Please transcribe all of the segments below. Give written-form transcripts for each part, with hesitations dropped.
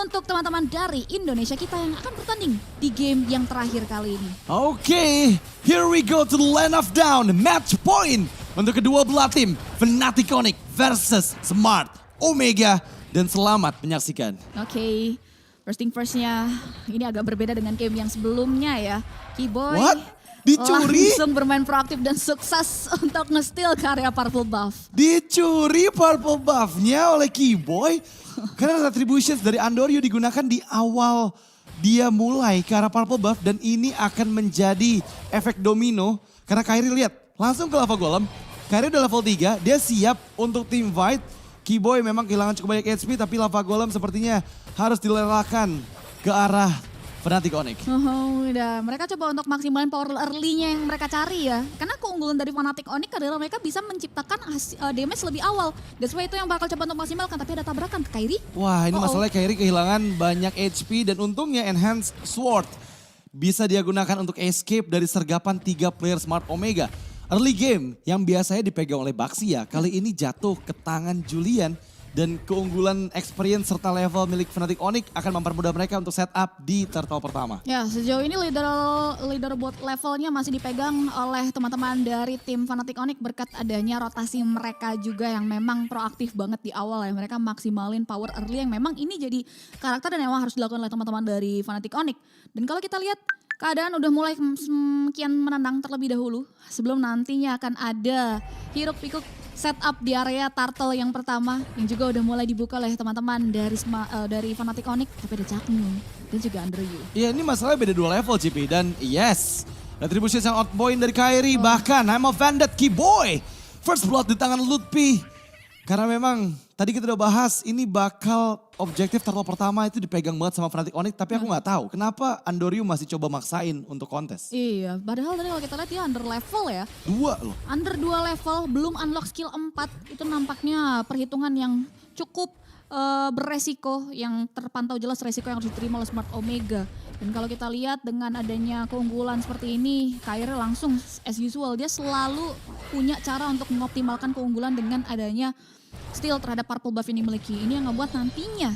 untuk teman-teman dari Indonesia kita yang akan bertanding di game yang terakhir kali ini. Oke, here we go to the land of down. Match point untuk kedua belah tim. Fnatic Onyx versus Smart Omega. Dan selamat menyaksikan. Oke, first thing first-nya ini agak berbeda dengan game yang sebelumnya ya. Keyboy What? Dicuri? langsung bermain proaktif dan sukses untuk nge-steal karya Purple Buff. Dicuri purple buff-nya oleh Keyboy. Karena Retributions dari Andoryu digunakan di awal dia mulai ke arah purple buff. Dan ini akan menjadi efek domino. Karena Kairi lihat langsung ke lava golem. Kairi udah level 3, dia siap untuk team fight. Keyboy memang kehilangan cukup banyak HP tapi lava golem sepertinya harus dilelakan ke arah Fnatic Onyx. Udah, mereka coba untuk maksimalin power early-nya yang mereka cari ya. Karena keunggulan dari Fnatic Onyx adalah mereka bisa menciptakan damage lebih awal. That's why itu yang bakal coba untuk maksimalkan, tapi ada tabrakan ke Kairi. Wah, ini masalahnya Kairi kehilangan banyak HP dan untungnya Enhanced Sword bisa dia gunakan untuk escape dari sergapan 3 player Smart Omega. Early game yang biasanya dipegang oleh Baxia kali ini jatuh ke tangan Julian. Dan keunggulan experience serta level milik Fnatic Onyx akan mempermudah mereka untuk setup di turtle pertama. Ya, sejauh ini leaderboard levelnya masih dipegang oleh teman-teman dari tim Fnatic Onyx berkat adanya rotasi mereka juga yang memang proaktif banget di awal ya. Mereka maksimalin power early yang memang ini jadi karakter dan memang harus dilakukan oleh teman-teman dari Fnatic Onyx. Dan kalau kita lihat keadaan udah mulai kian menendang terlebih dahulu sebelum nantinya akan ada hiruk pikuk setup di area turtle yang pertama yang juga udah mulai dibuka oleh teman-teman dari Fnatic Onyx, tapi ada Chaknu dan juga Andoryu. Iya, ini masalahnya beda 2 level Cipi dan yes, Retribution yang outpoint dari Kairi bahkan I'm a Vandit Keyboy. First blood di tangan Lutpi. Karena memang tadi kita udah bahas ini bakal objektif turtle pertama itu dipegang banget sama Fnatic Onyx, tapi aku nggak tahu kenapa Andoryu masih coba maksain untuk kontes. Iya, padahal tadi kalau kita lihat dia under level ya. 2 loh. Under 2 level, belum unlock skill 4, itu nampaknya perhitungan yang cukup beresiko, yang terpantau jelas resiko yang harus diterima oleh Smart Omega. Dan kalau kita lihat dengan adanya keunggulan seperti ini, Kairi langsung as usual, dia selalu punya cara untuk mengoptimalkan keunggulan dengan adanya steal terhadap purple buff yang dimiliki. Ini yang ngebuat nantinya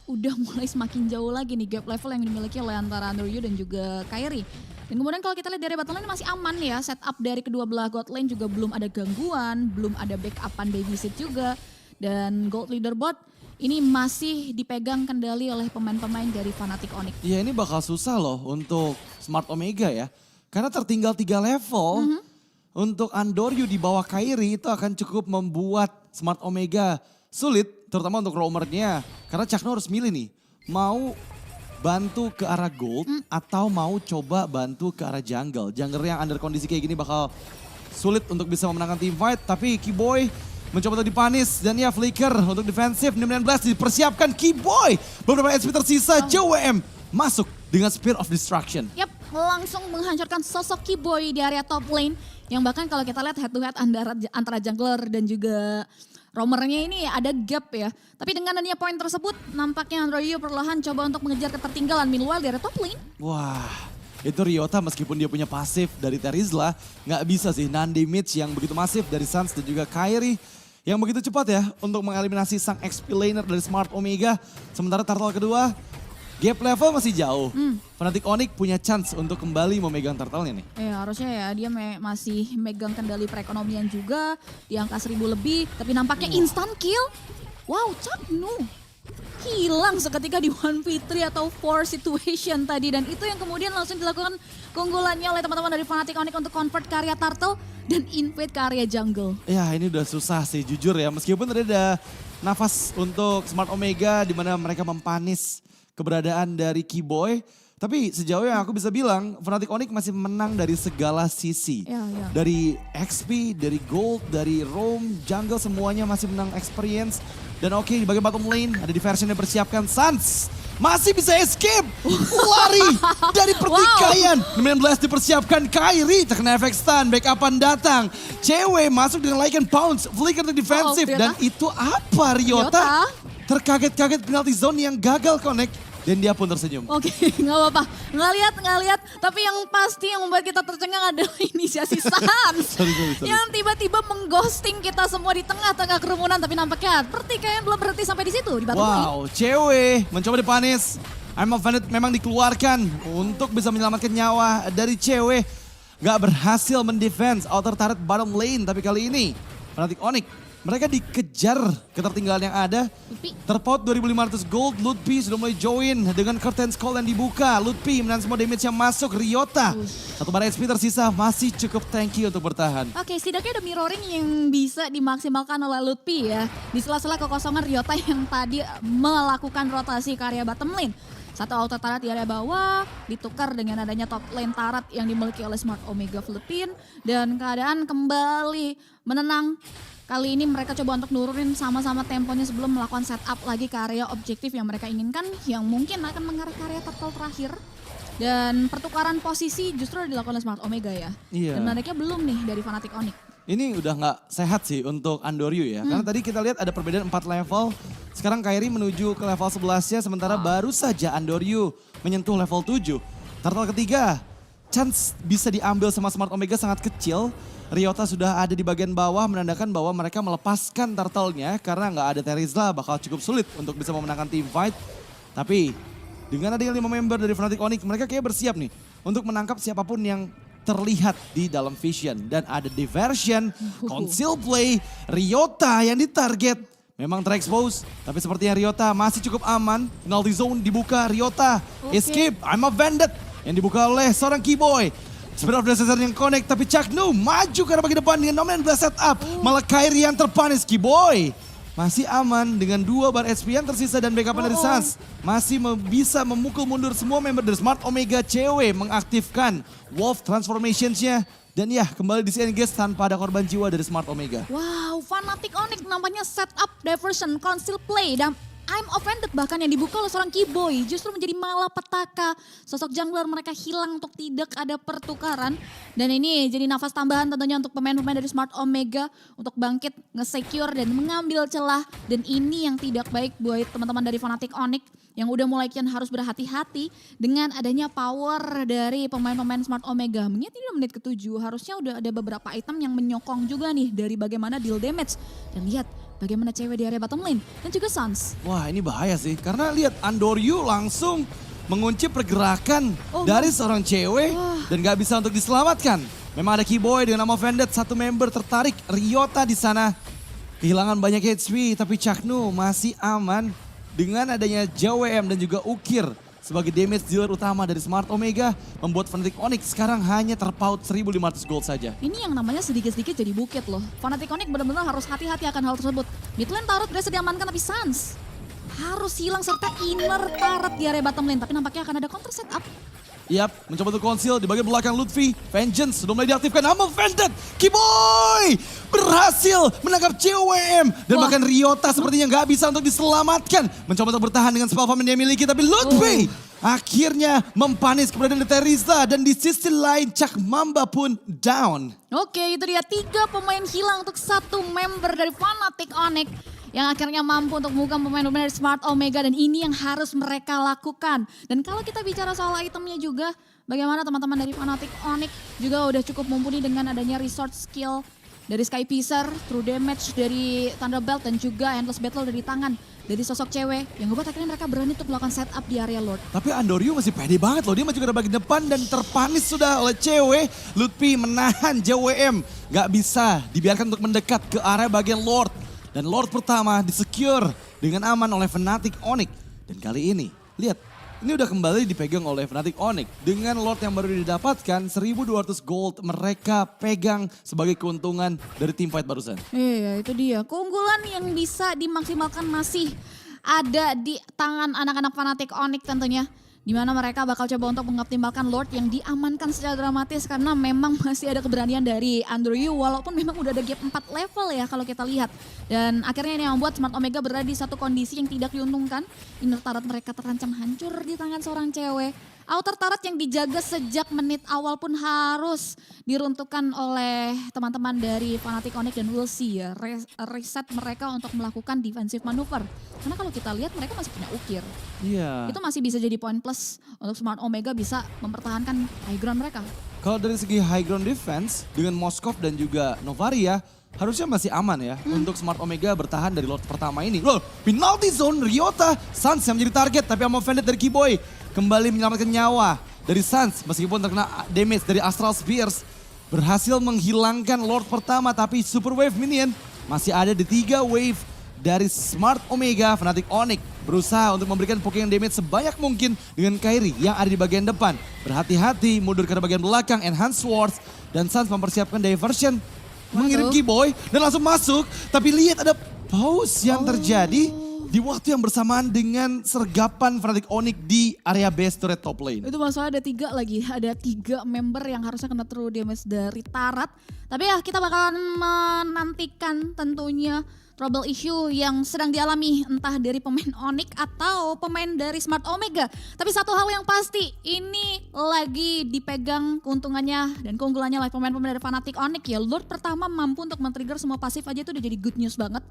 udah mulai semakin jauh lagi nih gap level yang dimiliki oleh antara Andoryu dan juga Kairi. Dan kemudian kalau kita lihat dari battle lane masih aman ya, setup dari kedua belah god lane juga belum ada gangguan, belum ada backupan babysit juga. Dan gold leaderboard ini masih dipegang kendali oleh pemain-pemain dari Fnatic Onyx. Iya, ini bakal susah loh untuk Smart Omega ya. Karena tertinggal 3 level. Untuk Andoryu di bawah Kairi itu akan cukup membuat Smart Omega sulit. Terutama untuk roamernya. Karena Chaknu harus milih nih. Mau bantu ke arah gold atau mau coba bantu ke arah jungle. Jungle yang under kondisi kayak gini bakal sulit untuk bisa memenangkan team fight. Tapi Keyboy mencoba untuk dipanis dan ya flicker untuk defensif. 19 dipersiapkan Keyboy. Beberapa HP tersisa JWM masuk dengan Spear of Destruction. Yap, langsung menghancurkan sosok Keyboy di area top lane. Yang bahkan kalau kita lihat head to head antara jungler dan juga roamernya ini ada gap ya. Tapi dengan adanya poin tersebut nampaknya Andoryu perlahan coba untuk mengejar ketertinggalan. Meanwhile di area top lane. Wah, itu Ryota meskipun dia punya pasif dari Terizla, nggak bisa sih nahan damage yang begitu masif dari Suns dan juga Kairi. Yang begitu cepat ya untuk mengeliminasi sang XP laner dari Smart Omega. Sementara turtle kedua, gap level masih jauh. Fnatic Onyx punya chance untuk kembali memegang turtle-nya nih. Ya harusnya ya dia masih megang kendali perekonomian juga di angka 1000 lebih. Tapi nampaknya instant kill. Wow, Chaknu hilang seketika di 1v3 atau 4 situation tadi. Dan itu yang kemudian langsung dilakukan keunggulannya oleh teman-teman dari Fnatic Onyx untuk convert karya turtle dan invade ke area jungle. Ya ini udah susah sih jujur ya. Meskipun tadi ada nafas untuk Smart Omega di mana mereka mempanis keberadaan dari Keyboy. Tapi sejauh yang aku bisa bilang Fnatic Onyx masih menang dari segala sisi. Ya. Dari XP, dari gold, dari roam, jungle semuanya masih menang experience. Dan oke, di bagian bottom lane ada diversion yang dipersiapkan Suns. Masih bisa escape, lari dari pertikaian. 19 dipersiapkan Kairi, terkena efek stun, backupan datang. Cewek masuk dengan Lycan Pounce, flicker untuk defensif. Dan itu apa Ryota? Terkaget-kaget penalty zone yang gagal connect. Dan dia pun tersenyum. Oke, nggak apa-apa. Nggak lihat. Tapi yang pasti yang membuat kita tercengang adalah inisiasi Sans. Sorry. Yang tiba-tiba mengghosting kita semua di tengah-tengah kerumunan. Tapi nampaknya pertikaian belum berhenti sampai di situ. Di Batu Bui. Wow, cewek mencoba dipanis. I'm Offended memang dikeluarkan untuk bisa menyelamatkan nyawa dari cewek. Gak berhasil mendefense outer turret bottom lane. Tapi kali ini Fnatic Onyx mereka dikejar ketertinggalan yang ada. Lutfi. Terpaut 2.500 gold, Lutfi sudah mulai join dengan curtains call yang dibuka. Lutfi menahan semua damage yang masuk, Ryota. Satu bar HP tersisa masih cukup tanky untuk bertahan. Oke, setidaknya ada mirroring yang bisa dimaksimalkan oleh Lutfi ya. Di sela-sela kekosongan Ryota yang tadi melakukan rotasi ke area bottom lane. Satu auto turret di area bawah ditukar dengan adanya top lane turret yang dimiliki oleh Smart Omega Philippines. Dan keadaan kembali menenang. Kali ini mereka coba untuk nurunin sama-sama temponya sebelum melakukan setup lagi ke area objektif yang mereka inginkan. Yang mungkin akan mengarah ke area turtle terakhir. Dan pertukaran posisi justru dilakukan oleh Smart Omega ya. Iya. Dan menariknya belum nih dari Fnatic Onyx. Ini udah nggak sehat sih untuk Andoryu ya. Karena tadi kita lihat ada perbedaan 4 level. Sekarang Kairi menuju ke level 11-nya sementara baru saja Andoryu menyentuh level 7. Turtle ketiga, chance bisa diambil sama Smart Omega sangat kecil. Ryota sudah ada di bagian bawah menandakan bahwa mereka melepaskan turtle-nya karena nggak ada Terizla bakal cukup sulit untuk bisa memenangkan team fight. Tapi dengan adanya 5 member dari Fnatic Onyx mereka kayak bersiap nih untuk menangkap siapapun yang terlihat di dalam vision. Dan ada diversion, conceal play, Ryota yang ditarget. Memang terekspos, tapi sepertinya Ryota masih cukup aman. Penalty zone dibuka, Ryota escape, I'm Offended. Yang dibuka oleh seorang Keyboy. Spirit of Desert yang connect, tapi Chaknu maju ke arah bagian depan dengan Nomen blast setup. Malah Kairi yang terpanis, Keyboy masih aman dengan 2 bar HP yang tersisa dan backupan dari Sans. Masih bisa memukul mundur semua member dari Smart Omega cewek mengaktifkan Wolf Transformations-nya. Dan ya kembali disengage tanpa ada korban jiwa dari Smart Omega. Wow, Fnatic Onyx nampaknya setup diversion, conceal play, dan I'm Offended bahkan yang dibuka oleh seorang Keyboy justru menjadi malapetaka. Sosok jungler mereka hilang untuk tidak ada pertukaran. Dan ini jadi nafas tambahan tentunya untuk pemain-pemain dari Smart Omega untuk bangkit, nge-secure dan mengambil celah. Dan ini yang tidak baik buat teman-teman dari Fnatic Onyx yang udah mulai kian harus berhati-hati dengan adanya power dari pemain-pemain Smart Omega. Mengingat ini udah menit ke-7, harusnya udah ada beberapa item yang menyokong juga nih dari bagaimana deal damage. Dan lihat bagaimana cewek di area bottom lane dan juga Sans. Wah ini bahaya sih karena lihat Andoryu langsung mengunci pergerakan dari seorang cewek dan gak bisa untuk diselamatkan. Memang ada Keyboy dengan nama Offended, satu member tertarik, Ryota di sana. Kehilangan banyak HP tapi Chaknu masih aman. Dengan adanya JWM dan juga Ukir sebagai damage dealer utama dari Smart Omega membuat Fnatic Onyx sekarang hanya terpaut 1.500 gold saja. Ini yang namanya sedikit-sedikit jadi bukit loh. Fnatic Onyx benar-benar harus hati-hati akan hal tersebut. Mid lane turret berhasil diamankan tapi Sans harus hilang serta inner turret di area bottom lane. Tapi nampaknya akan ada counter setup. Yap, mencoba untuk conceal di bagian belakang Lutfi. Vengeance sudah mulai diaktifkan. I'm Offended. Keyboy berhasil menangkap CWM. Dan bahkan Ryota sepertinya nggak bisa untuk diselamatkan. Mencoba untuk bertahan dengan spell farm yang dia miliki. Tapi Lutfi akhirnya mempanis keberadaan Terizla. Dan di sisi lain Cak Mamba pun down. Oke, itu dia 3 pemain hilang untuk 1 member dari Fnatic Onyx. Yang akhirnya mampu untuk membuka pemain-pemain dari Smart Omega dan ini yang harus mereka lakukan. Dan kalau kita bicara soal itemnya juga, bagaimana teman-teman dari Fnatic Onyx juga udah cukup mumpuni dengan adanya resort skill dari Sky Piercer, true damage dari Thunderbolt dan juga endless battle dari tangan dari sosok cewek yang ngebuat akhirnya mereka berani untuk melakukan setup di area Lord. Tapi Andoryu masih pede banget loh, dia maju ke bagian depan dan terpanis sudah oleh cewek. Lutfi menahan JWM, gak bisa dibiarkan untuk mendekat ke area bagian Lord. Dan Lord pertama disecure dengan aman oleh Fnatic Onyx. Dan kali ini, lihat, ini udah kembali dipegang oleh Fnatic Onyx. Dengan Lord yang baru didapatkan, 1.200 gold mereka pegang sebagai keuntungan dari team fight barusan. Iya, itu dia. Keunggulan yang bisa dimaksimalkan masih ada di tangan anak-anak Fnatic Onyx tentunya. Di mana mereka bakal coba untuk mengoptimalkan Lord yang diamankan secara dramatis karena memang masih ada keberanian dari Andoryu walaupun memang udah ada gap 4 level ya kalau kita lihat. Dan akhirnya ini yang membuat Smart Omega berada di satu kondisi yang tidak diuntungkan. Inner turret mereka terancam hancur di tangan seorang cewek. Outer turret yang dijaga sejak menit awal pun harus diruntuhkan oleh teman-teman dari Fnatic Onyx dan We'll See ya. Reset mereka untuk melakukan defensive manuver. Karena kalau kita lihat mereka masih punya ukir. Iya. Itu masih bisa jadi poin plus untuk Smart Omega bisa mempertahankan high ground mereka. Kalau dari segi high ground defense dengan Moskov dan juga Novaria harusnya masih aman ya untuk Smart Omega bertahan dari lot pertama ini. Loh, penalty zone Ryota, Suns yang menjadi target tapi Amo Vended dari Keyboy kembali menyelamatkan nyawa dari Suns meskipun terkena damage dari Astral Spears. Berhasil menghilangkan Lord pertama tapi Super Wave Minion masih ada di 3 wave dari Smart Omega. Fnatic Onyx berusaha untuk memberikan poking damage sebanyak mungkin dengan Kairi yang ada di bagian depan. Berhati-hati mundur ke bagian belakang Enhanced Swords dan Suns mempersiapkan diversion. Mengirim Keyboy dan langsung masuk. Tapi lihat ada pause yang terjadi di waktu yang bersamaan dengan sergapan Fnatic Onyx di area base turret top lane. Itu masalah ada 3 lagi, ada 3 member yang harusnya kena true damage dari Tarat. Tapi ya kita bakalan menantikan tentunya trouble issue yang sedang dialami entah dari pemain Onyx atau pemain dari Smart Omega. Tapi satu hal yang pasti, ini lagi dipegang keuntungannya dan keunggulannya oleh pemain-pemain dari Fnatic Onyx ya. Lord pertama mampu untuk men-trigger semua pasif aja itu udah jadi good news banget.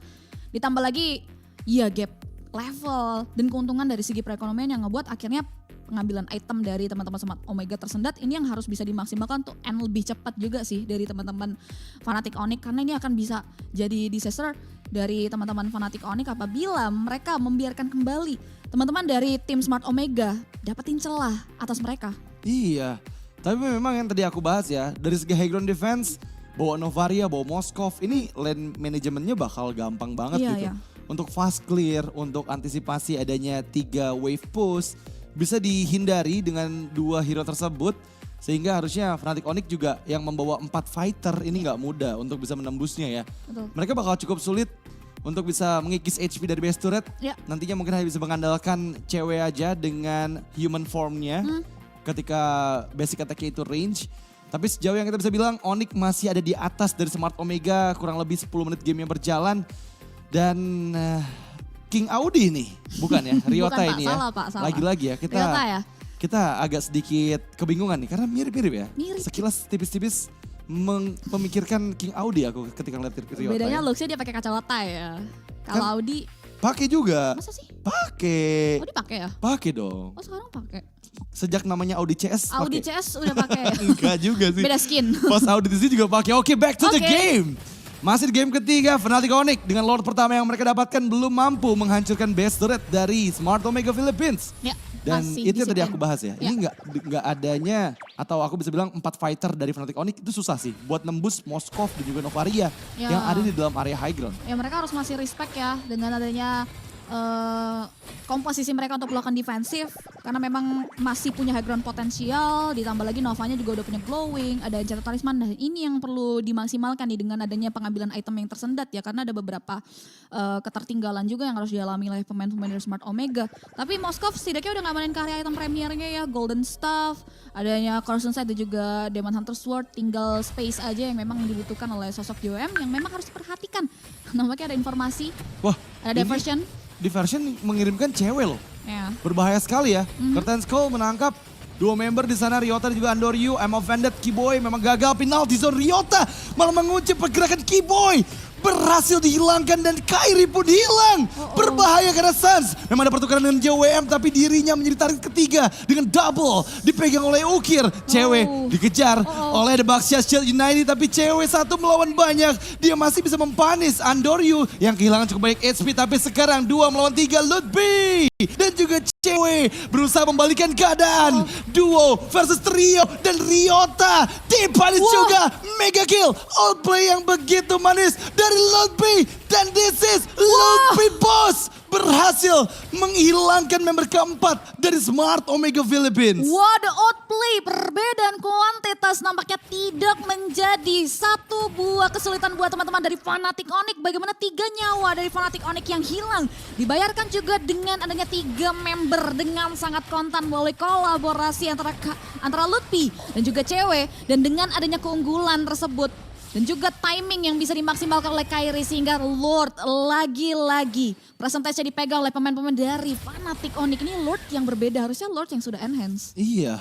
Ditambah lagi ya gap level dan keuntungan dari segi perekonomian yang ngebuat akhirnya pengambilan item dari teman-teman Smart Omega tersendat ini yang harus bisa dimaksimalkan untuk end lebih cepat juga sih dari teman-teman Fnatic Onyx karena ini akan bisa jadi disaster dari teman-teman Fnatic Onyx apabila mereka membiarkan kembali teman-teman dari tim Smart Omega dapetin celah atas mereka. Iya, tapi memang yang tadi aku bahas ya, dari segi high ground defense, bawa Novaria, bawa Moskov, ini lane manajemennya bakal gampang banget gitu. Iya. Untuk fast clear, untuk antisipasi adanya 3 wave push, bisa dihindari dengan 2 hero tersebut. Sehingga harusnya Fnatic Onyx juga yang membawa 4 fighter ini nggak mudah untuk bisa menembusnya ya. Betul. Mereka bakal cukup sulit untuk bisa mengikis HP dari base turret. Ya. Nantinya mungkin hanya bisa mengandalkan cewek aja dengan human formnya ketika basic attack-nya itu range. Tapi sejauh yang kita bisa bilang Onyx masih ada di atas dari Smart Omega, kurang lebih 10 menit game yang berjalan. Dan King Audi nih, bukan ya, Ryota Bukan, Pak. ini ya. Salah, Pak, salah. Lagi-lagi ya Ryota ya? kita agak sedikit kebingungan nih karena mirip-mirip ya. Mirip. Sekilas tipis-tipis memikirkan King Audi aku ketika ngeliat Ryota. Bedanya ya. looksnya dia pakai kacamata ya. Kalau Kan- Audi Pakai juga. masa sih? Pakai. Oh dipakai ya? Pakai dong. Oh sekarang pakai. Sejak namanya Audi CS Audi pakai. CS udah pakai ya? Enggak juga sih. Beda skin. Pas Audi di sini juga pakai. Oke, back to the Oke. game. Masih di game ketiga, Fnatic Onyx dengan Lord pertama yang mereka dapatkan belum mampu menghancurkan base turret dari Smart Omega Philippines. Ya, Dan masih itu yang tadi disiplin. aku bahas ya. Ya. Ini nggak adanya atau aku bisa bilang 4 fighter dari Fnatic Onyx itu susah sih buat nembus Moskov dan juga Novaria Ya. yang ada di dalam area high ground. Ya mereka harus masih respect ya dengan adanya komposisi mereka untuk melakukan defensif karena memang masih punya high ground potensial, ditambah lagi Novanya juga udah punya glowing, ada Enchanted Talisman. Nah ini yang perlu dimaksimalkan nih dengan adanya pengambilan item yang tersendat ya karena ada beberapa ketertinggalan juga yang harus dialami oleh pemain-pemain dari Smart Omega. Tapi Moskov setidaknya udah ngamanin karya item premiernya ya, Golden Staff, adanya Corson Sight dan juga Demon Hunter Sword, tinggal space aja yang memang dibutuhkan oleh sosok JOM yang memang harus diperhatikan. Nampaknya ada informasi, Wah, ada ini diversion. Diversion mengirimkan cewek loh. Ya. Berbahaya sekali ya. Curtain Skull menangkap 2 member di sana, Ryota dan juga Andoryu. Amo Vended, Keyboy memang gagal penalti zone. Ryota malah mengunci pergerakan Keyboy. Berhasil dihilangkan dan Kairi pun hilang. Berbahaya karena Suns memang ada pertukaran dengan JWM tapi dirinya menjadi target ketiga dengan double. Dipegang oleh Ukir. Cewek dikejar oleh The Baxia Shield United tapi cewek satu melawan banyak. Dia masih bisa mempanis Andoryu yang kehilangan cukup banyak HP tapi sekarang 2 melawan 3 Ludby. Dan juga cewek berusaha membalikan keadaan. Duo versus trio dan Ryota. Dipanis juga. Mega kill. Outplay yang begitu manis dari Ludby. Dan this is Ludby Boss. Berhasil menghilangkan member keempat dari Smart Omega Philippines. Wah, the outplay, perbedaan kuantitas nampaknya tidak menjadi satu buah kesulitan buat teman-teman dari Fnatic Onyx. Bagaimana 3 nyawa dari Fnatic Onyx yang hilang dibayarkan juga dengan adanya 3 member dengan sangat kontan melalui kolaborasi antara Lutfi dan juga cewek. Dan dengan adanya keunggulan tersebut, Dan juga timing yang bisa dimaksimalkan oleh Kairi sehingga Lord lagi-lagi presentasinya dipegang oleh pemain-pemain dari Fnatic Onyx. Ini Lord yang berbeda, harusnya Lord yang sudah enhance. Iya,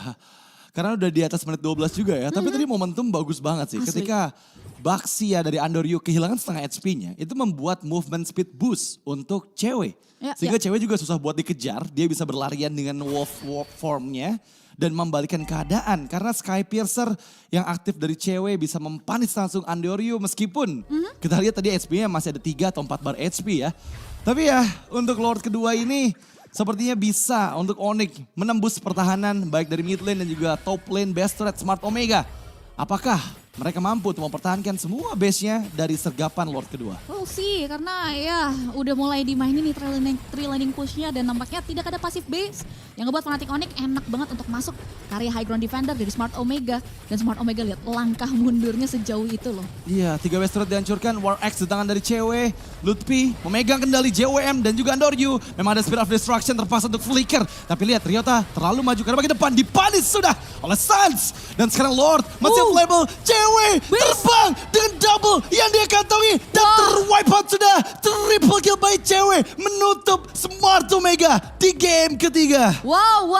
karena udah di atas menit 12 juga ya. Tapi tadi momentum bagus banget sih. Asli. Ketika Baxia dari Andoryu kehilangan setengah HP-nya, itu membuat movement speed boost untuk cewek. Ya, Sehingga cewek juga susah buat dikejar, dia bisa berlarian dengan wolf formnya dan membalikan keadaan. Karena Sky Piercer yang aktif dari cewek bisa mempanis langsung Andoryu meskipun kita lihat tadi HP-nya masih ada 3 atau 4 bar HP ya. Tapi ya untuk Lord kedua ini sepertinya bisa untuk Onyx menembus pertahanan baik dari mid lane dan juga top lane best threat Smart Omega. Apakah mereka mampu untuk mempertahankan semua base-nya dari sergapan Lord kedua? We'll see, karena ya udah mulai dimainin nih three laning push-nya dan nampaknya tidak ada passive base. Yang ngebuat Fnatic Onyx enak banget untuk masuk karya high ground defender dari Smart Omega. Dan Smart Omega lihat langkah mundurnya sejauh itu loh. Iya, 3 best threat dihancurkan, War Axe di tangan dari cewek, Lutfi memegang kendali JWM dan juga Andoryu. Memang ada Spirit of Destruction terpaksa untuk flicker. Tapi lihat Ryota terlalu maju karena bagian depan dipanis sudah oleh Sans. Dan sekarang Lord masih available, cewek terbang dengan double yang dia kantongi. Dan terwipe out sudah, triple kill by cewek menutup Smart Omega di game ketiga. Wow,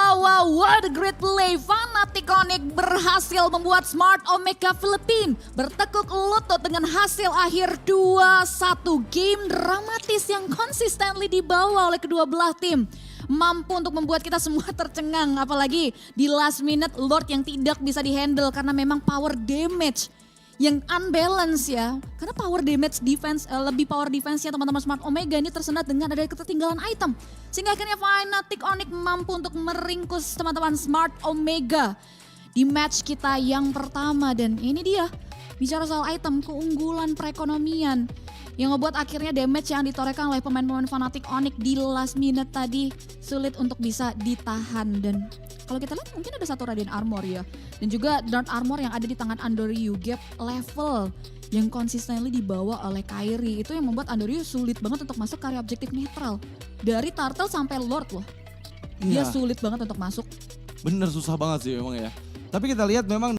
what a great play. Fnatic Onyx berhasil membuat Smart Omega Philippines bertekuk lutut dengan hasil akhir 2-1. Game dramatis yang consistently dibawa oleh kedua belah tim. Mampu untuk membuat kita semua tercengang. Apalagi di last minute Lord yang tidak bisa dihandle karena memang power damage yang unbalance ya. Karena power damage defense, lebih power defense-nya teman-teman Smart Omega ini tersendat dengan ada ketertinggalan item. Sehingga akhirnya Fnatic Onyx mampu untuk meringkus teman-teman Smart Omega di match kita yang pertama. Dan ini dia, bicara soal item, keunggulan perekonomian yang ngebuat akhirnya damage yang ditorehkan oleh pemain-pemain Fnatic Onyx di last minute tadi sulit untuk bisa ditahan. Dan kalau kita lihat mungkin ada satu Radiant Armor ya. Dan juga Dark Armor yang ada di tangan Andoryu. Gap level yang consistently dibawa oleh Kairi. Itu yang membuat Andoryu sulit banget untuk masuk ke area objektif netral. Dari Turtle sampai Lord loh. Dia Iya. sulit banget untuk masuk. Bener susah banget sih memang ya. Tapi kita lihat memang